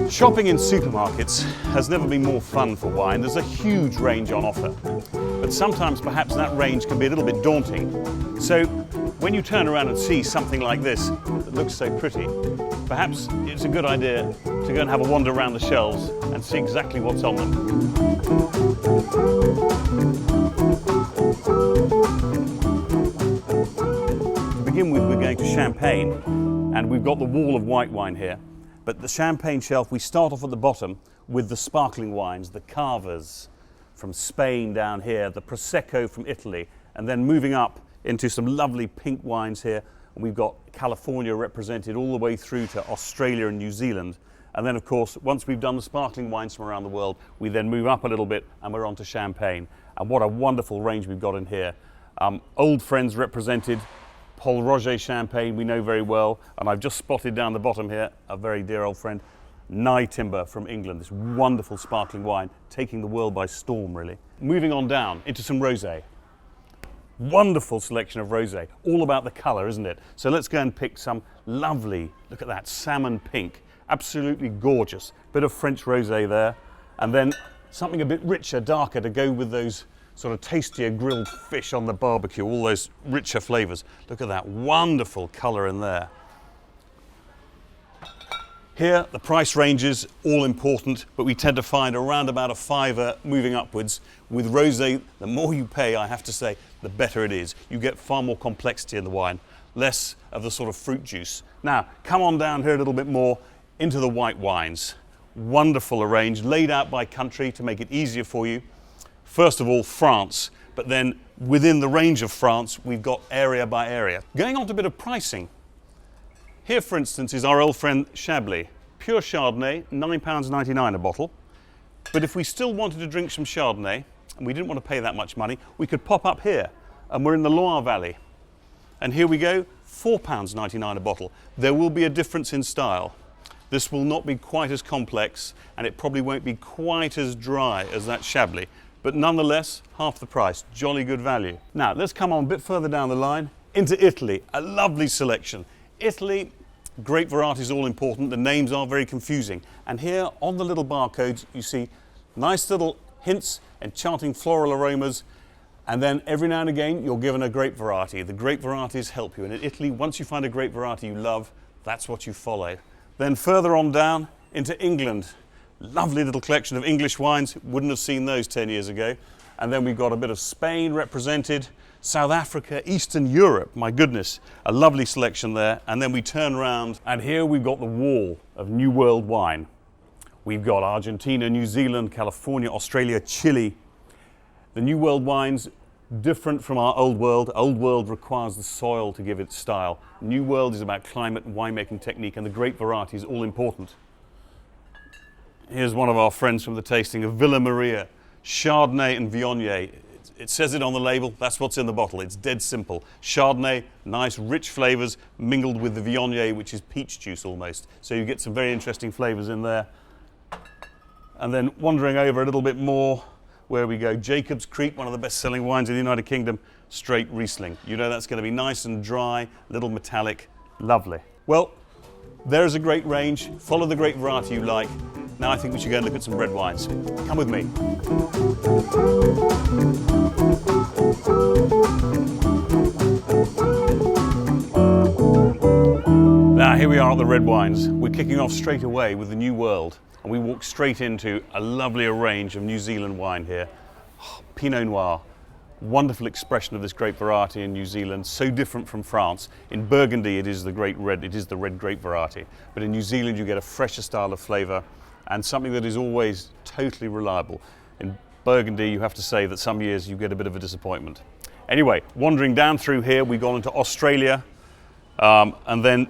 Shopping in supermarkets has never been more fun for wine. There's a huge range on offer, but sometimes perhaps that range can be a little bit daunting. So when you turn around and see something like this that looks so pretty, perhaps it's a good idea to go and have a wander around the shelves and see exactly what's on them. To begin with, we're going to Champagne, and we've got the wall of white wine here. But the Champagne shelf, we start off at the bottom with the sparkling wines, the Cavas from Spain down here, the Prosecco from Italy, and then moving up into some lovely pink wines here. And we've got California represented all the way through to Australia and New Zealand. And then, of course, once we've done the sparkling wines from around the world, we then move up a little bit and we're on to Champagne. And what a wonderful range we've got in here. Old friends represented. Paul Roger Champagne we know very well, and I've just spotted down the bottom here a very dear old friend, Nye Timber from England, this wonderful sparkling wine taking the world by storm really. Moving on down into some rosé. Wonderful selection of rosé, all about the colour, isn't it? So let's go and pick some lovely, look at that, salmon pink, absolutely gorgeous. Bit of French rosé there, and then something a bit richer, darker to go with those sort of tastier grilled fish on the barbecue, all those richer flavours. Look at that wonderful colour in there. Here, the price range is all important, but we tend to find around about a £5 moving upwards. With rosé, the more you pay, I have to say, the better it is. You get far more complexity in the wine, less of the sort of fruit juice. Now, come on down here a little bit more into the white wines. Wonderful arranged, laid out by country to make it easier for you. First of all, France, but then within the range of France, we've got area by area. Going on to a bit of pricing. Here, for instance, is our old friend Chablis. Pure Chardonnay, £9.99 a bottle. But if we still wanted to drink some Chardonnay, and we didn't want to pay that much money, we could pop up here, and we're in the Loire Valley. And here we go, £4.99 a bottle. There will be a difference in style. This will not be quite as complex, and it probably won't be quite as dry as that Chablis. But nonetheless, half the price, jolly good value. Now, let's come on a bit further down the line into Italy, a lovely selection. Italy, grape varieties all important, the names are very confusing. And here on the little barcodes, you see nice little hints, enchanting floral aromas, and then every now and again, you're given a grape variety. The grape varieties help you. And in Italy, once you find a grape variety you love, that's what you follow. Then further on down into England, lovely little collection of English wines, wouldn't have seen those 10 years ago. And then we've got a bit of Spain represented, South Africa, Eastern Europe, my goodness, a lovely selection there. And then we turn around and here we've got the wall of New World wine. We've got Argentina, New Zealand, California, Australia, Chile. The New World wines, different from our Old World. Old World requires the soil to give it style. New World is about climate and winemaking technique, and the grape variety is all important. Here's one of our friends from the tasting of Villa Maria, Chardonnay and Viognier. It says it on the label, that's what's in the bottle. It's dead simple. Chardonnay, nice rich flavours mingled with the Viognier, which is peach juice almost. So you get some very interesting flavours in there. And then wandering over a little bit more, where we go, Jacob's Creek, one of the best-selling wines in the United Kingdom, straight Riesling. You know that's going to be nice and dry, a little metallic, lovely. Well, there's a great range. Follow the grape variety you like. Now I think we should go and look at some red wines. Come with me. Now here we are at the red wines. We're kicking off straight away with the New World, and we walk straight into a lovelier range of New Zealand wine here. Oh, Pinot Noir. Wonderful expression of this grape variety in New Zealand, so different from France. In Burgundy it is the great red, it is the red grape variety, but in New Zealand you get a fresher style of flavour and something that is always totally reliable. In Burgundy you have to say that some years you get a bit of a disappointment. Anyway, wandering down through here we've gone into Australia and then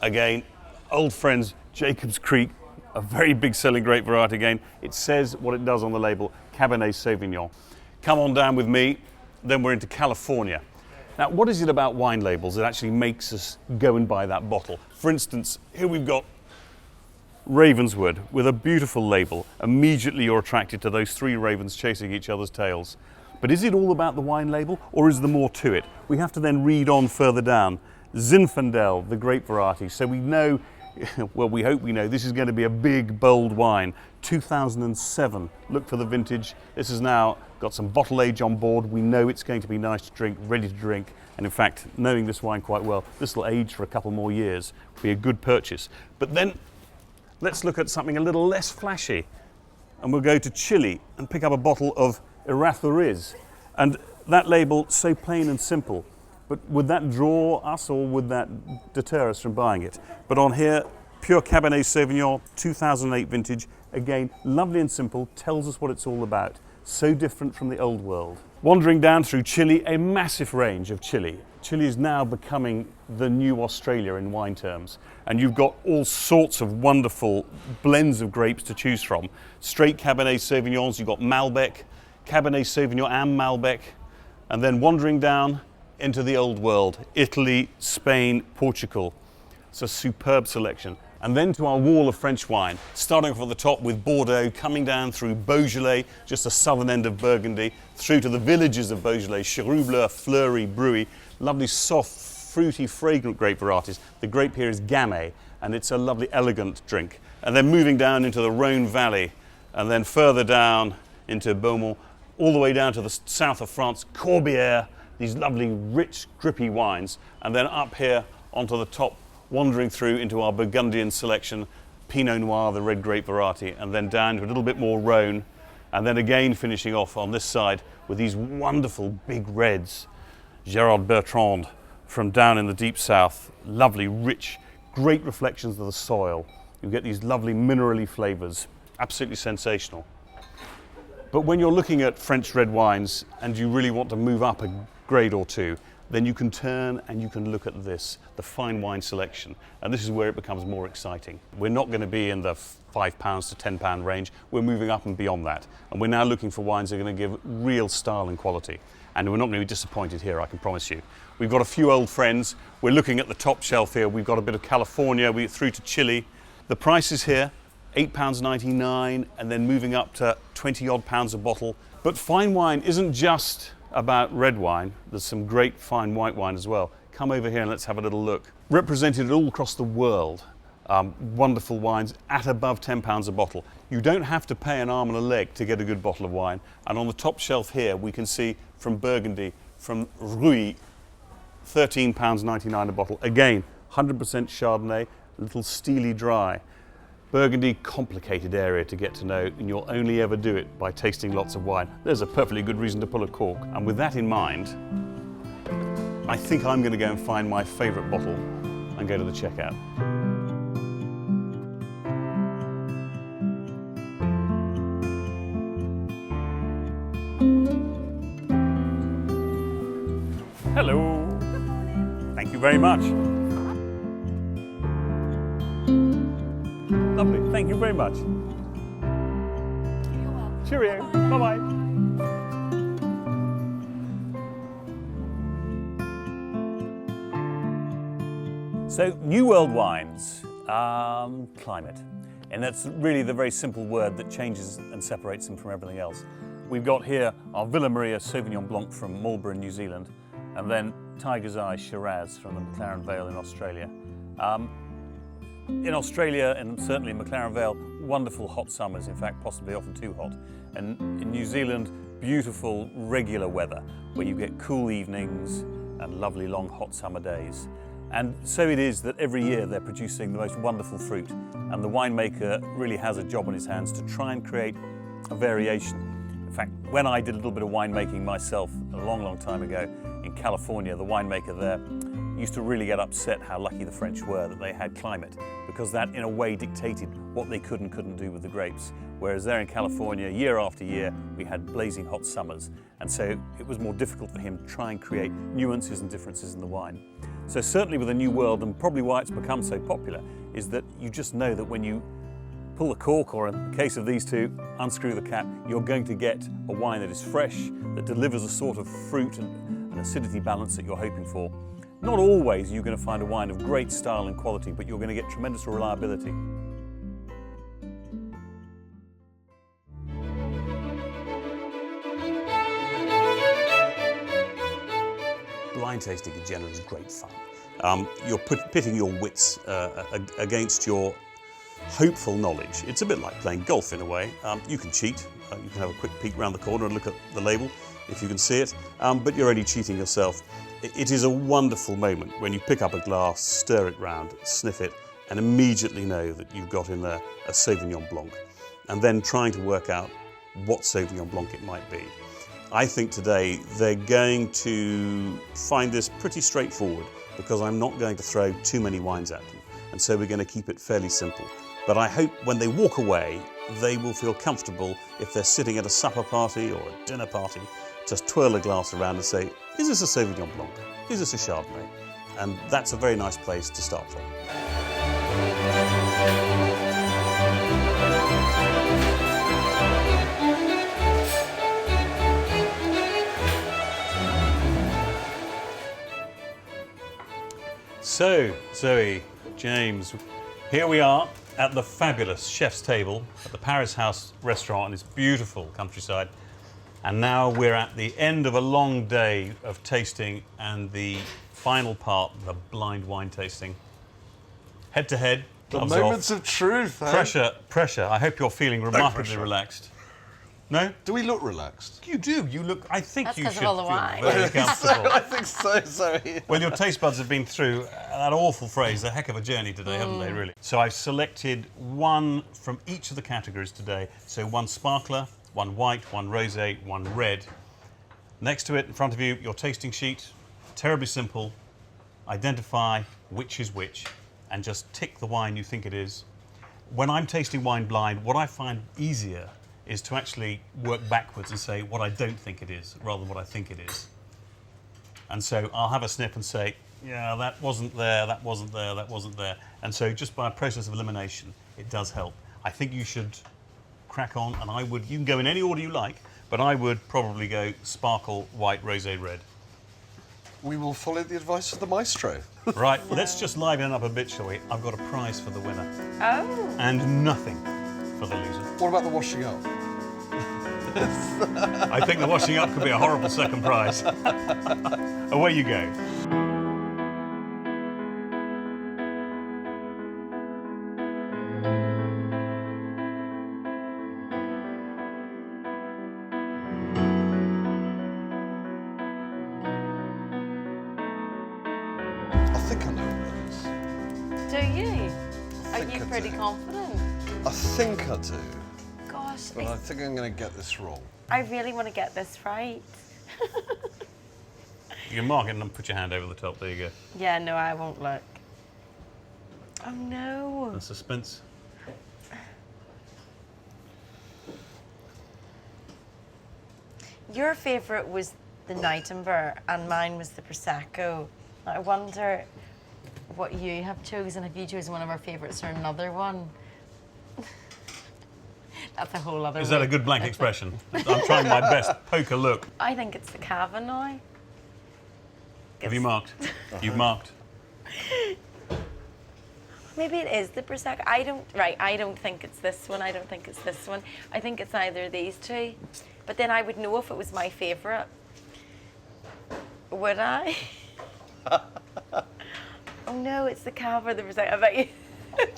again old friends Jacob's Creek, a very big selling grape variety again. It says what it does on the label, Cabernet Sauvignon. Come on down with me, then we're into California. Now, what is it about wine labels that actually makes us go and buy that bottle? For instance, here we've got Ravenswood with a beautiful label. Immediately you're attracted to those three ravens chasing each other's tails. But is it all about the wine label, or is there more to it? We have to then read on further down. Zinfandel, the grape variety. So we know, well, we hope we know, this is going to be a big, bold wine. 2007, look for the vintage. This has now got some bottle age on board. We know it's going to be nice to drink, ready to drink. And in fact, knowing this wine quite well, this will age for a couple more years. Be a good purchase. But then let's look at something a little less flashy. And we'll go to Chile and pick up a bottle of Errázuriz. And that label, so plain and simple. But would that draw us, or would that deter us from buying it? But on here, pure Cabernet Sauvignon, 2008 vintage. Again, lovely and simple, tells us what it's all about. So different from the old world. Wandering down through Chile, a massive range of Chile. Chile is now becoming the new Australia in wine terms. And you've got all sorts of wonderful blends of grapes to choose from. Straight Cabernet Sauvignons, you've got Malbec, Cabernet Sauvignon and Malbec. And then wandering down into the old world, Italy, Spain, Portugal. It's a superb selection. And then to our wall of French wine, starting off at the top with Bordeaux, coming down through Beaujolais, just the southern end of Burgundy, through to the villages of Beaujolais, Cheroubleux, Fleury, Bruy, lovely soft, fruity, fragrant grape varieties. The grape here is Gamay, and it's a lovely, elegant drink. And then moving down into the Rhone Valley, and then further down into Beaumont, all the way down to the south of France, Corbière, these lovely, rich, grippy wines, and then up here onto the top, wandering through into our Burgundian selection, Pinot Noir, the red grape variety, and then down to a little bit more Rhone, and then again finishing off on this side with these wonderful big reds, Gérard Bertrand from down in the deep south, lovely, rich, great reflections of the soil. You get these lovely minerally flavours, absolutely sensational. But when you're looking at French red wines and you really want to move up a grade or two, then you can turn and you can look at this, the fine wine selection. And this is where it becomes more exciting. We're not going to be in the £5 to £10 range. We're moving up and beyond that. And we're now looking for wines that are going to give real style and quality. And we're not going to be disappointed here, I can promise you. We've got a few old friends. We're looking at the top shelf here. We've got a bit of California, we're through to Chile. The prices here, £8.99, and then moving up to 20 odd pounds a bottle. But fine wine isn't just about red wine. There's some great fine white wine as well. Come over here and let's have a little look. Represented all across the world, wonderful wines at above £10 a bottle. You don't have to pay an arm and a leg to get a good bottle of wine. And on the top shelf here, we can see from Burgundy, from Ruy, £13.99 a bottle. Again, 100% Chardonnay, a little steely dry. Burgundy, complicated area to get to know, and you'll only ever do it by tasting lots of wine. There's a perfectly good reason to pull a cork. And with that in mind, I think I'm going to go and find my favourite bottle and go to the checkout. Hello. Thank you very much. Lovely, thank you very much. You're welcome. Cheerio, bye-bye. So, New World wines, climate. And that's really the very simple word that changes and separates them from everything else. We've got here our Villa Maria Sauvignon Blanc from Marlborough, New Zealand, and then Tiger's Eye Shiraz from the McLaren Vale in Australia. In Australia, and certainly in McLaren Vale, wonderful hot summers, in fact possibly often too hot. And in New Zealand, beautiful regular weather where you get cool evenings and lovely long hot summer days. And so it is that every year they're producing the most wonderful fruit, and the winemaker really has a job on his hands to try and create a variation. In fact, when I did a little bit of winemaking myself a long, long time ago in California, the winemaker there used to really get upset how lucky the French were that they had climate, because that in a way dictated what they could and couldn't do with the grapes. Whereas there in California, year after year, we had blazing hot summers. And so it was more difficult for him to try and create nuances and differences in the wine. So certainly with the New World, and probably why it's become so popular, is that you just know that when you pull the cork, or in the case of these two, unscrew the cap, you're going to get a wine that is fresh, that delivers a sort of fruit and an acidity balance that you're hoping for. Not always are you going to find a wine of great style and quality, but you're going to get tremendous reliability. Blind tasting in general is great fun. You're pitting your wits against your hopeful knowledge. It's a bit like playing golf in a way. You can cheat. You can have a quick peek around the corner and look at the label if you can see it, but you're only cheating yourself. It is a wonderful moment when you pick up a glass, stir it round, sniff it, and immediately know that you've got in there a Sauvignon Blanc, and then trying to work out what Sauvignon Blanc it might be. I think today they're going to find this pretty straightforward because I'm not going to throw too many wines at them, and so we're going to keep it fairly simple. But I hope when they walk away, they will feel comfortable if they're sitting at a supper party or a dinner party, just twirl a glass around and say, is this a Sauvignon Blanc? Is this a Chardonnay? And that's a very nice place to start from. So, Zoe, James, here we are at the fabulous chef's table at the Paris House restaurant in this beautiful countryside. And now we're at the end of a long day of tasting and the final part, the blind wine tasting. Head to head, gloves off. The moments of truth, eh? Pressure. I hope you're feeling remarkably relaxed. No? Do we look relaxed? You do. You look, I think That's you should because of all the feel wine. very comfortable. I think so, Zoe. Well, your taste buds have been through that awful phrase, a heck of a journey today, haven't they, really? So I've selected one from each of the categories today. So one sparkler, one white, one rosé, one red. Next to it, in front of you, your tasting sheet. Terribly simple. Identify which is which and just tick the wine you think it is. When I'm tasting wine blind, what I find easier is to actually work backwards and say what I don't think it is rather than what I think it is. And so I'll have a sniff and say, yeah, that wasn't there, that wasn't there, that wasn't there. And so just by a process of elimination, it does help. I think you should crack on, and I would, you can go in any order you like, but I would probably go sparkle, white, rosé, red. We will follow the advice of the maestro. Right, let's just liven it up a bit, shall we? I've got a prize for the winner. Oh. And nothing for the loser. What about the washing up? I think the washing up could be a horrible second prize. Away you go. I think I know what it is. Do you? Are think you I pretty do. confident? I think I do, Gosh, but I think I'm going to get this wrong. I really want to get this right. You can mark it and then put your hand over the top. There you go. Yeah, no, I won't look. Oh no. The suspense. Your favourite was the Nightingale and mine was the Prosecco. I wonder what you have chosen. Have you chosen one of our favourites or another one? That's a whole other Is that a good blank expression? I'm trying my best. Poker look. I think it's the Cava now. Have you marked? You've marked. Maybe it is the Prosecco. I don't think it's this one. I don't think it's this one. I think it's either of these two. But then I would know if it was my favourite. Would I? Oh no, it's the Cava, the Prosecco. I bet you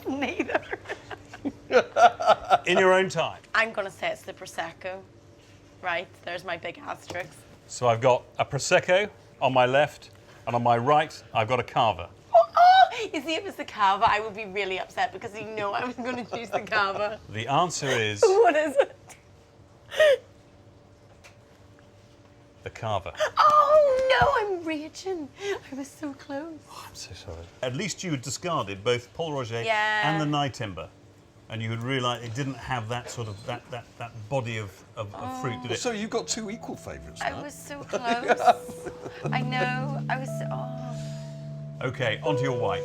neither. In your own time. I'm going to say it's the Prosecco. Right, there's my big asterisk. So I've got a Prosecco on my left, and on my right, I've got a Cava. Oh, you see, if it's the Cava, I would be really upset because you know I was going to choose the Cava. The answer is What is it? the Cava. Oh no, I'm raging. I was so close. Oh, I'm so sorry. At least you had discarded both Paul Roger Yeah. and the Nightingale, and you would realise it didn't have that sort of that body of fruit, did it? So you've got two equal favourites I now. was so close. I know. I was. Oh. Okay, onto your white.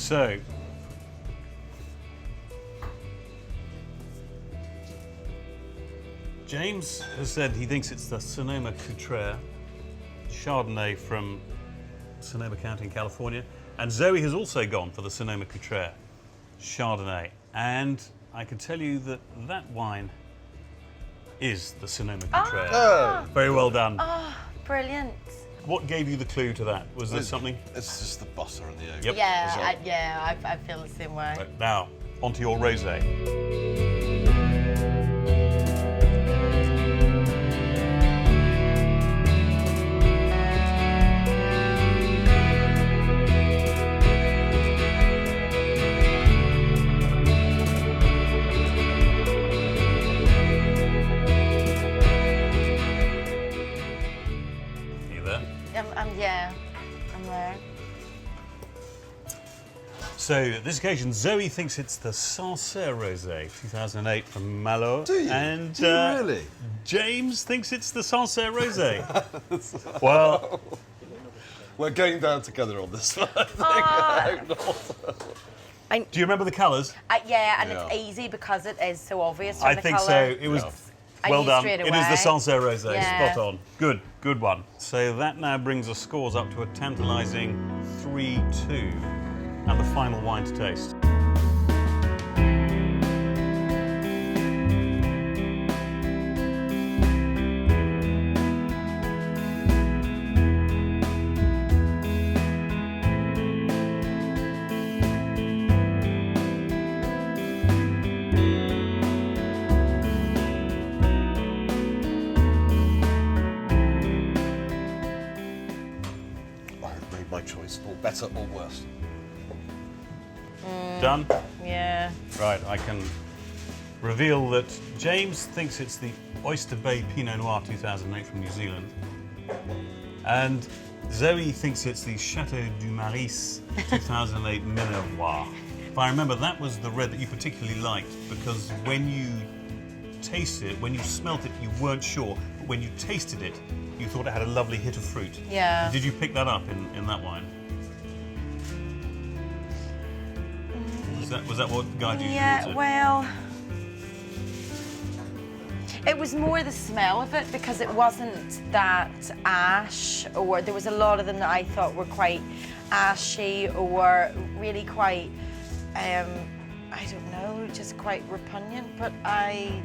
So, James has said he thinks it's the Sonoma-Cutrer Chardonnay from Sonoma County in California. And Zoe has also gone for the Sonoma-Cutrer Chardonnay. And I can tell you that that wine is the Sonoma-Cutrer. Oh. Very well done. Oh, brilliant. What gave you the clue to that? Was there something? It's just the butter and the egg. Yep. Yeah, I feel the same way. Right, now, onto your rosé. I'm there. So, at this occasion, Zoe thinks it's the Sancerre Rosé 2008 from Malo. Do you? And Do you really? James thinks it's the Sancerre Rosé. Well, we're going down together on this one. Do you remember the colours? It's easy because it is so obvious from I the think colour. so. It was well done. Straight It away. is the Sancerre Rosé. Yeah. Spot on. Good one. So that now brings the scores up to a tantalising 3-2. And the final wine to taste. I've made my choice, or better or worse. Done? Yeah. Right, I can reveal that James thinks it's the Oyster Bay Pinot Noir 2008 from New Zealand. And Zoe thinks it's the Chateau du Maris 2008 Minervois. If I remember, that was the red that you particularly liked because when you tasted it, when you smelt it, you weren't sure. But when you tasted it, you thought it had a lovely hit of fruit. Yeah. Did you pick that up in that wine? Was that what guided you towards it? Well, it was more the smell of it because it wasn't that ash, or there was a lot of them that I thought were quite ashy or really quite, I don't know, just quite repugnant. But I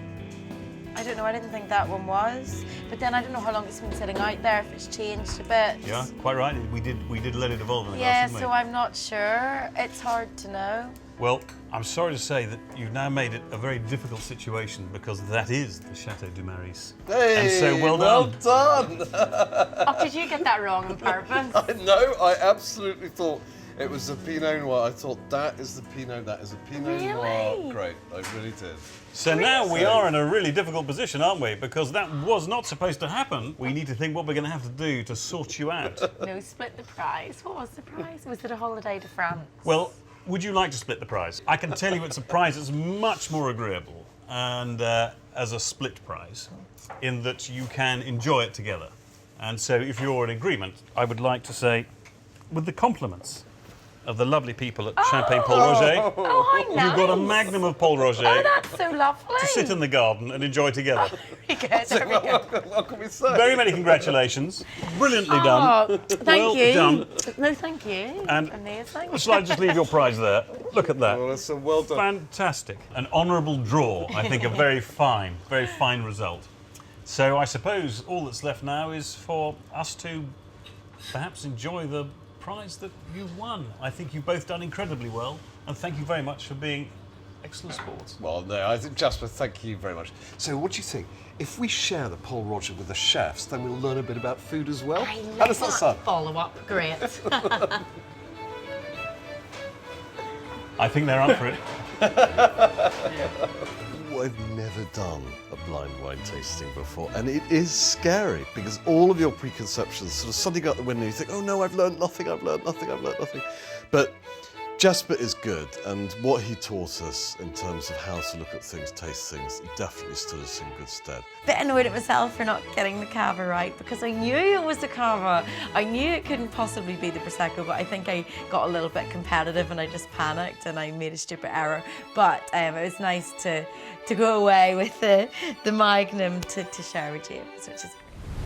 don't know, I didn't think that one was. But then I don't know how long it's been sitting out there, if it's changed a bit. Yeah, quite right. We did let it evolve in the Yeah, glass, didn't so we? I'm not sure. It's hard to know. Well, I'm sorry to say that you've now made it a very difficult situation because that is the Chateau du Maris. Hey, and so well done. Oh, did you get that wrong on purpose? No, I absolutely thought it was a Pinot Noir. I thought that is the Pinot Really? Noir. Great, I really did. So now we are in a really difficult position, aren't we? Because that was not supposed to happen. We need to think what we're going to have to do to sort you out. No, split the prize. What was the prize? Was it a holiday to France? Well, would you like to split the prize? I can tell you it's a prize that's much more agreeable and as a split prize in that you can enjoy it together. And so if you're in agreement, I would like to say, with the compliments of the lovely people at Champagne Pol Roger, Oh, hi, nice. you've got a magnum of Pol Roger Oh, that's so lovely. to sit in the garden and enjoy together. Very good. There we go. What can we say? Very many congratulations. Brilliantly done. Oh, thank Well you. done. No, thank you. And amazing. shall I just leave your prize there? Look at that. Well, that's so well done. Fantastic. An honourable draw. I think a very fine result. So I suppose all that's left now is for us to perhaps enjoy the prize that you've won. I think you've both done incredibly well, and thank you very much for being excellent sports. Well, no, I think Jasper, thank you very much. So, what do you think? If we share the Pol Roger with the chefs, then we'll learn a bit about food as well. I love How does that sound? follow-up. Great. I think they're up for it. I've never done a blind wine tasting before, and it is scary because all of your preconceptions sort of suddenly go out the window. You think, oh no, I've learned nothing. But Jasper is good, and what he taught us in terms of how to look at things, taste things, definitely stood us in good stead. Bit annoyed at myself for not getting the cava right, because I knew it was the cava. I knew it couldn't possibly be the Prosecco, but I think I got a little bit competitive and I just panicked and I made a stupid error. But it was nice to go away with the Magnum to share with James, which is great.